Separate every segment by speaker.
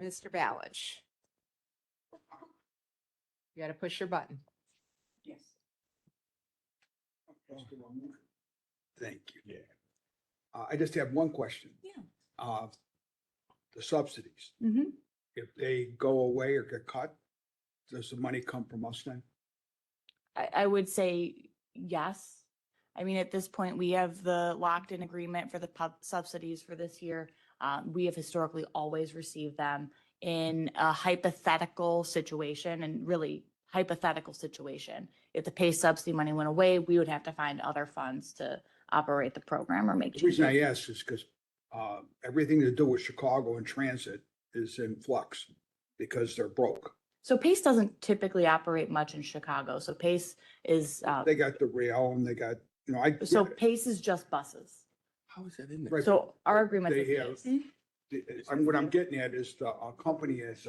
Speaker 1: Mr. Balich. You gotta push your button.
Speaker 2: Yes.
Speaker 3: Thank you. Yeah. I just have one question.
Speaker 1: Yeah.
Speaker 3: The subsidies,
Speaker 1: Mm-hmm.
Speaker 3: if they go away or get cut, does the money come from us then?
Speaker 4: I would say yes. I mean, at this point, we have the locked in agreement for the subsidies for this year. We have historically always received them in a hypothetical situation, and really hypothetical situation. If the pay subsidy money went away, we would have to find other funds to operate the program or make
Speaker 3: The reason
Speaker 4: changes.
Speaker 3: I ask is because everything to do with Chicago and transit is in flux because they're broke.
Speaker 4: So PACE doesn't typically operate much in Chicago. So PACE is,
Speaker 3: They got the rail and they got, you know, I.
Speaker 4: so PACE is just buses.
Speaker 2: How is that in there?
Speaker 3: Right,
Speaker 4: So our agreement
Speaker 3: they
Speaker 4: is
Speaker 3: have-
Speaker 4: PACE.
Speaker 3: What I'm getting at is the company as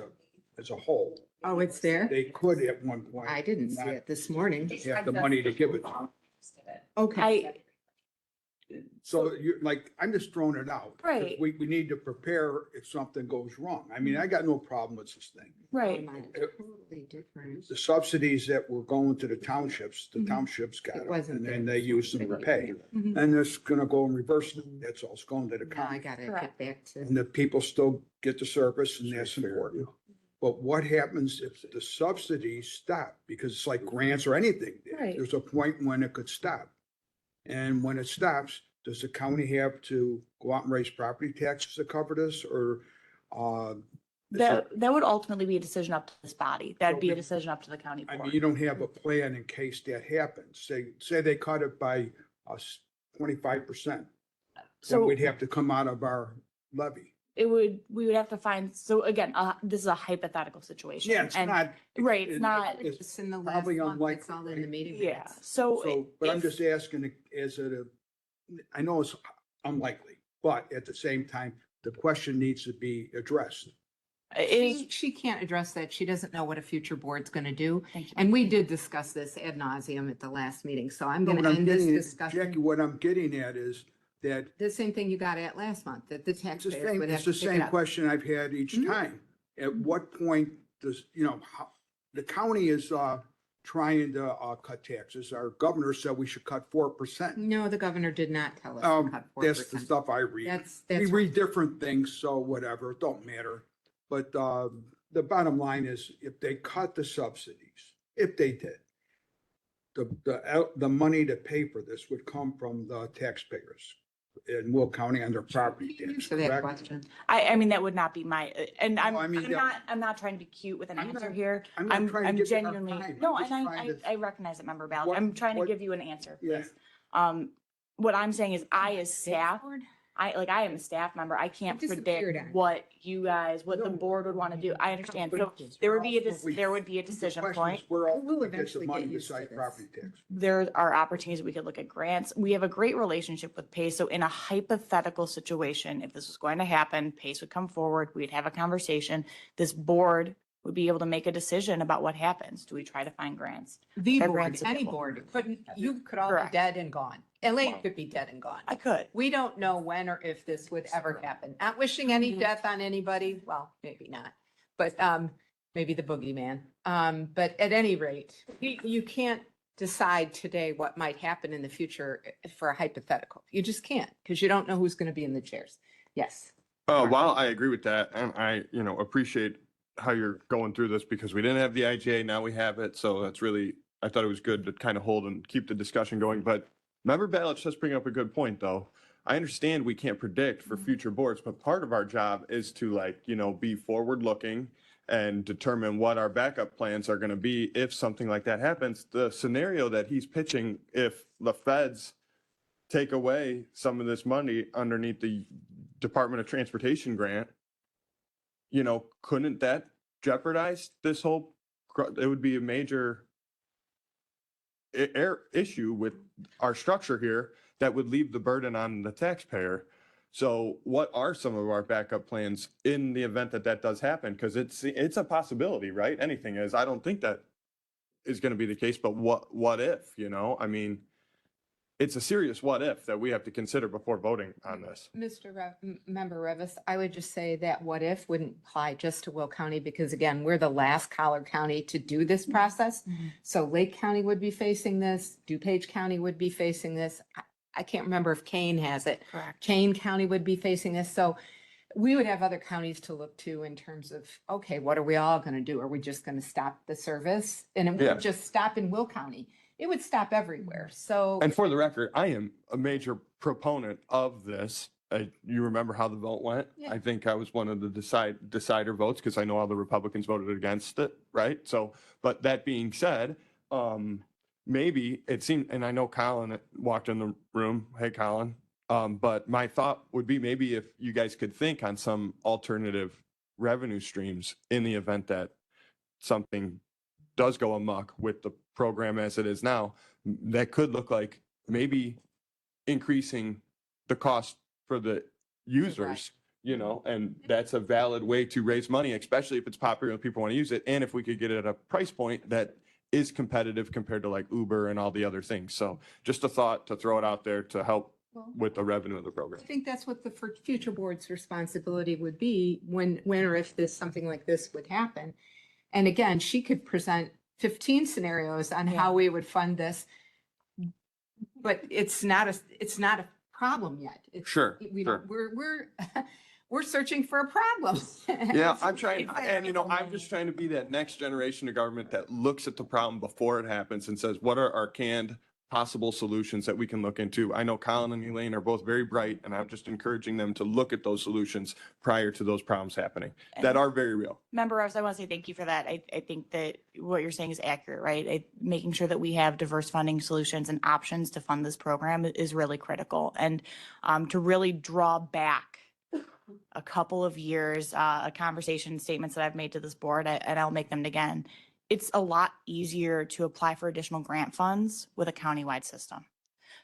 Speaker 3: a whole,
Speaker 1: Oh, it's there?
Speaker 3: they could at one point.
Speaker 1: I didn't see it this morning.
Speaker 3: Have the money to give it.
Speaker 1: Okay.
Speaker 3: So you're like, I'm just throwing it out. 'cause
Speaker 4: Right.
Speaker 3: We need to prepare if something goes wrong. I mean, I got no problem with this thing.
Speaker 4: Right.
Speaker 1: Totally different.
Speaker 3: The subsidies that were going to the townships
Speaker 4: Mhm.
Speaker 3: got
Speaker 1: It
Speaker 3: them,
Speaker 1: wasn't
Speaker 3: and
Speaker 1: there.
Speaker 3: then they used them to pay.
Speaker 4: Mhm.
Speaker 3: And it's gonna go in reverse. That's all. It's going to the
Speaker 1: Now I
Speaker 3: county.
Speaker 1: gotta
Speaker 4: Correct.
Speaker 1: get back to.
Speaker 3: And the people still get the service, and that's important. But what happens if the subsidies stop? Because it's like grants or anything.
Speaker 4: Right.
Speaker 3: There's a point when it could stop. And when it stops, does the county have to go out and raise property taxes to cover this, or?
Speaker 4: That would ultimately be a decision up to this body. That'd be a
Speaker 3: So-
Speaker 4: decision up to the county
Speaker 3: I mean,
Speaker 4: board.
Speaker 3: you don't have a plan in case that happens. Say they cut it by 25%. Then
Speaker 4: So
Speaker 3: we'd have to come out of our levy.
Speaker 4: we would have to find, so again, this is a hypothetical situation.
Speaker 3: Yeah, it's
Speaker 4: and-
Speaker 3: not.
Speaker 4: Right, it's not,
Speaker 3: It's
Speaker 1: It's in the last
Speaker 3: probably
Speaker 1: month. It's
Speaker 3: unlikely,
Speaker 1: all in the
Speaker 3: right?
Speaker 1: meeting
Speaker 4: yeah,
Speaker 1: minutes.
Speaker 4: so.
Speaker 3: So, but I'm
Speaker 4: if-
Speaker 3: just asking, is it I know it's unlikely, but at the same time, the question needs to be addressed.
Speaker 1: She can't address that. She doesn't know what a future board's gonna do.
Speaker 4: Thank you.
Speaker 1: And we did discuss this ad nauseum at the last meeting, so I'm
Speaker 3: No,
Speaker 1: gonna
Speaker 3: what I'm
Speaker 1: end this
Speaker 3: getting at,
Speaker 1: discussion.
Speaker 3: Jackie, what I'm getting at is that
Speaker 1: The same thing you got at last month, that the
Speaker 3: it's the
Speaker 1: taxpayers
Speaker 3: same,
Speaker 1: would
Speaker 3: it's
Speaker 1: have
Speaker 3: the
Speaker 1: to pick it
Speaker 3: same
Speaker 1: up.
Speaker 3: question I've had each
Speaker 1: Mhm.
Speaker 3: time. At what point does, the county is trying to cut taxes. Our governor said we should cut 4%.
Speaker 1: No, the governor did not tell us to cut
Speaker 3: That's the
Speaker 1: 4%.
Speaker 3: stuff I read.
Speaker 1: That's
Speaker 3: We
Speaker 1: right.
Speaker 3: read different things, so whatever, it don't matter. But the bottom line is, if they cut the subsidies, if they did, the money to pay for this would come from the taxpayers in Will County on their property tax,
Speaker 1: Answer that
Speaker 3: correct?
Speaker 1: question.
Speaker 4: I mean, that would not be my, and
Speaker 3: No,
Speaker 4: I'm,
Speaker 3: I mean,
Speaker 4: I'm not trying to be cute with an
Speaker 3: I'm
Speaker 4: answer
Speaker 3: not-
Speaker 4: here.
Speaker 3: I'm not trying to
Speaker 4: I'm
Speaker 3: give you a hard
Speaker 4: genuinely,
Speaker 3: time.
Speaker 4: no,
Speaker 3: I'm just
Speaker 4: and
Speaker 3: trying to-
Speaker 4: I recognize it, Member Ballard.
Speaker 3: What-
Speaker 4: I'm trying to
Speaker 3: what-
Speaker 4: give you an answer,
Speaker 3: Yeah.
Speaker 4: please. What I'm saying is I, as staff, I am a staff member. I can't
Speaker 1: disappeared
Speaker 4: predict
Speaker 1: on
Speaker 4: what you guys, what the
Speaker 3: No.
Speaker 4: board would want to do. I understand.
Speaker 3: But
Speaker 4: So there would be a,
Speaker 3: also we-
Speaker 4: there would be a
Speaker 3: The
Speaker 4: decision
Speaker 3: question
Speaker 4: point.
Speaker 3: is, where else
Speaker 1: We'll
Speaker 3: do we get the
Speaker 1: eventually
Speaker 3: money
Speaker 1: get used to
Speaker 3: besides
Speaker 1: this.
Speaker 3: property tax?
Speaker 4: There are opportunities we could look at grants. We have a great relationship with PACE. So in a hypothetical situation, if this was going to happen, PACE would come forward, we'd have a conversation. This board would be able to make a decision about what happens. Do we try to find grants?
Speaker 1: The
Speaker 4: Their
Speaker 1: board,
Speaker 4: grants
Speaker 1: any
Speaker 4: available.
Speaker 1: board, you could all be
Speaker 4: Correct.
Speaker 1: dead and gone. Elaine could be dead and gone.
Speaker 4: I could.
Speaker 1: We don't know when or if this would ever happen. Not wishing any death on anybody. Well, maybe not, but maybe the boogeyman. But at any rate, you can't decide today what might happen in the future for a hypothetical. You just can't, because you don't know who's going to be in the chairs. Yes.
Speaker 2: While I agree with that, and I, appreciate how you're going through this because we didn't have the IGA, now we have it. So that's really, I thought it was good to kind of hold and keep the discussion going. But Member Balich does bring up a good point, though. I understand we can't predict for future boards, but part of our job is to be forward looking and determine what our backup plans are going to be if something like that happens. The scenario that he's pitching, if the feds take away some of this money underneath the Department of Transportation grant, couldn't that jeopardize this whole, it would be a major issue with our structure here that would leave the burden on the taxpayer. So what are some of our backup plans in the event that that does happen? Because it's a possibility, right? Anything is. I don't think that is going to be the case, but what if, I mean, it's a serious what if that we have to consider before voting on this.
Speaker 1: Member Revis, I would just say that what if wouldn't apply just to Will County because again, we're the last collar county to do this process. So Lake County would be facing this, DuPage County would be facing this. I can't remember if Kane has it.
Speaker 4: Correct.
Speaker 1: Kane County would be facing this. So we would have other counties to look to in terms of, okay, what are we all going to do? Are we just going to stop the service? And it
Speaker 2: Yeah.
Speaker 1: would just stop in Will County. It would stop everywhere. So.
Speaker 2: And for the record, I am a major proponent of this. You remember how the vote went?
Speaker 1: Yeah.
Speaker 2: I think I was one of the decider votes because I know all the Republicans voted against it, right? So, but that being said, maybe it seemed, and I know Colin walked in the room. Hey, Colin. But my thought would be maybe if you guys could think on some alternative revenue streams in the event that something does go amok with the program as it is now, that could look like maybe increasing the cost for the users, you know, and that's a valid way to raise money, especially if it's popular and people want to use it. And if we could get it at a price point that is competitive compared to like Uber and all the other things. So just a thought to throw it out there to help with the revenue of the program.
Speaker 1: I think that's what the future board's responsibility would be when or if something like this would happen. And again, she could present 15 scenarios on how we would fund this. But it's not a problem yet.
Speaker 2: Sure,
Speaker 1: We
Speaker 2: sure.
Speaker 1: we're searching for a problem.
Speaker 2: Yeah, I'm trying, and you know, I'm just trying to be that next generation of government that looks at the problem before it happens and says, what are our canned possible solutions that we can look into? I know Colin and Elaine are both very bright, and I'm just encouraging them to look at those solutions prior to those problems happening that are very real.
Speaker 4: Member Rouse, I want to say thank you for that. I think that what you're saying is accurate, right? Making sure that we have diverse funding solutions and options to fund this program is really critical. And to really draw back a couple of years, a conversation statements that I've made to this board, and I'll make them again. It's a lot easier to apply for additional grant funds with a countywide system.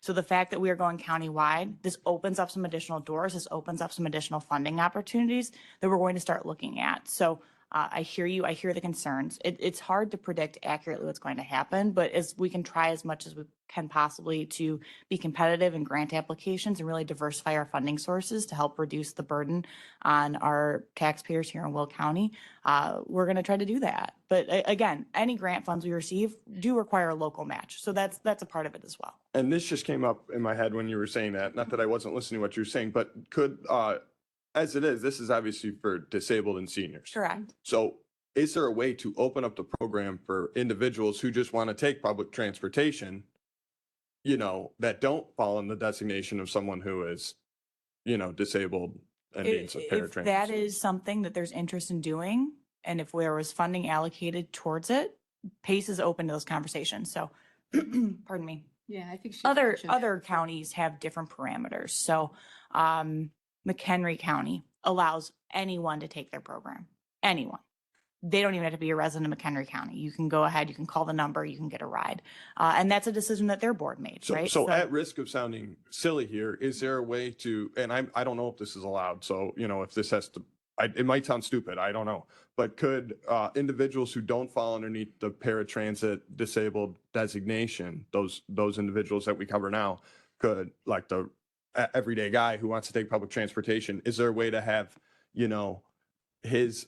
Speaker 4: So the fact that we are going countywide, this opens up some additional doors. This opens up some additional funding opportunities that we're going to start looking at. So I hear you. I hear the concerns. It's hard to predict accurately what's going to happen, but as we can try as much as we can possibly to be competitive in grant applications and really diversify our funding sources to help reduce the burden on our taxpayers here in Will County, we're going to try to do that. But again, any grant funds we receive do require a local match. So that's a part of it as well.
Speaker 2: And this just came up in my head when you were saying that, not that I wasn't listening to what you were saying, but could, as it is, this is obviously for disabled and seniors.
Speaker 4: Correct.
Speaker 2: So is there a way to open up the program for individuals who just want to take public transportation, you know, that don't fall in the designation of someone who is, you know, disabled and being
Speaker 4: If
Speaker 2: paratransit?
Speaker 4: that is something that there's interest in doing, and if there was funding allocated towards it, PACE is open to those conversations. So, pardon me.
Speaker 1: Yeah, I think she
Speaker 4: Other
Speaker 1: mentioned that.
Speaker 4: counties have different parameters. So, McHenry County allows anyone to take their program. Anyone. They don't even have to be a resident of McHenry County. You can go ahead, you can call the number, you can get a ride. And that's a decision that their board made, right?
Speaker 2: So at risk of sounding silly here, is there a way to, and I don't know if this is allowed, so, you know, if this has to, it might sound stupid, I don't know. But could individuals who don't fall underneath the paratransit disabled designation, those individuals that we cover now, could, like the everyday guy who wants to take public transportation, is there a way to have, you know, his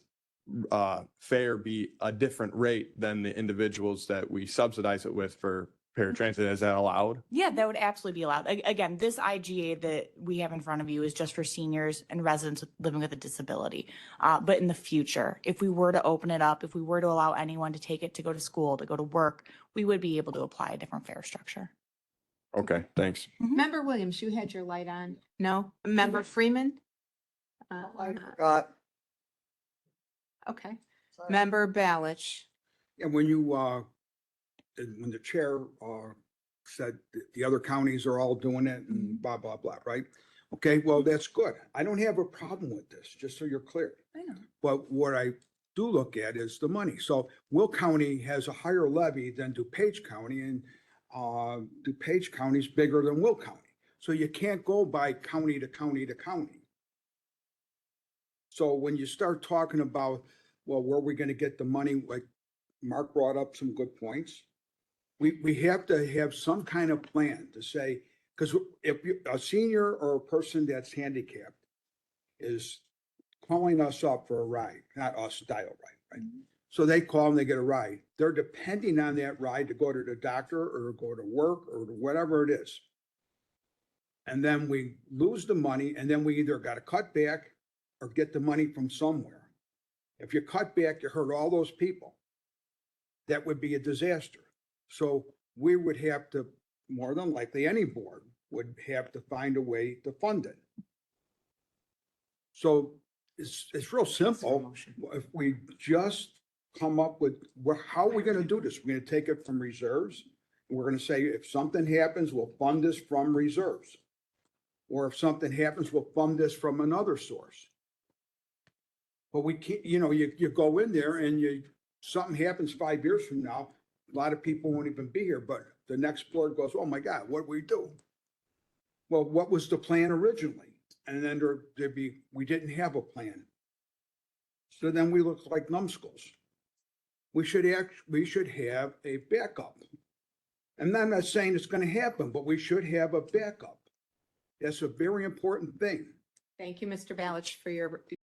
Speaker 2: fare be a different rate than the individuals that we subsidize it with for paratransit? Is that allowed?
Speaker 4: Yeah, that would absolutely be allowed. Again, this IGA that we have in front of you is just for seniors and residents living with a disability. But in the future, if we were to open it up, if we were to allow anyone to take it to go to school, to go to work, we would be able to apply a different fare structure.
Speaker 2: Okay, thanks.
Speaker 1: Member Williams, you had your light on. No? Member Freeman?
Speaker 5: I forgot.
Speaker 1: Okay. Member Balich?
Speaker 3: And when you, when the chair, said that the other counties are all doing it and blah, blah, blah, right? Okay, well, that's good. I don't have a problem with this, just so you're clear.
Speaker 4: I know.
Speaker 3: But what I do look at is the money. So Will County has a higher levy than DuPage County, and DuPage County is bigger than Will County. So you can't go by county to county to county. So when you start talking about, well, where are we going to get the money? Like Mark brought up some good points. We have to have some kind of plan to say, Because if a senior or a person that's handicapped is calling us up for a ride, not us dial ride, right? So they call and they get a ride. They're depending on that ride to go to the doctor or go to work or whatever it is. And then we lose the money and then we either got to cut back or get the money from somewhere. If you cut back, you hurt all those people. That would be a disaster. So we would have to, more than likely, any board would have to find a way to fund it. So it's real simple.
Speaker 1: motion.
Speaker 3: If we just come up with, how are we gonna do this? We're gonna take it from reserves. We're gonna say, if something happens, we'll fund this from reserves. Or if something happens, we'll fund this from another source. But we can't, you go in there and something happens 5 years from now, a lot of people won't even be here, but the next board goes, oh my God, what do we do? Well, what was the plan originally? And then we didn't have a plan. So then we look like numbskulls. We should have a backup. And I'm not saying it's gonna happen, but we should have a backup. That's a very important thing.
Speaker 1: Thank you, Mr. Balich, for your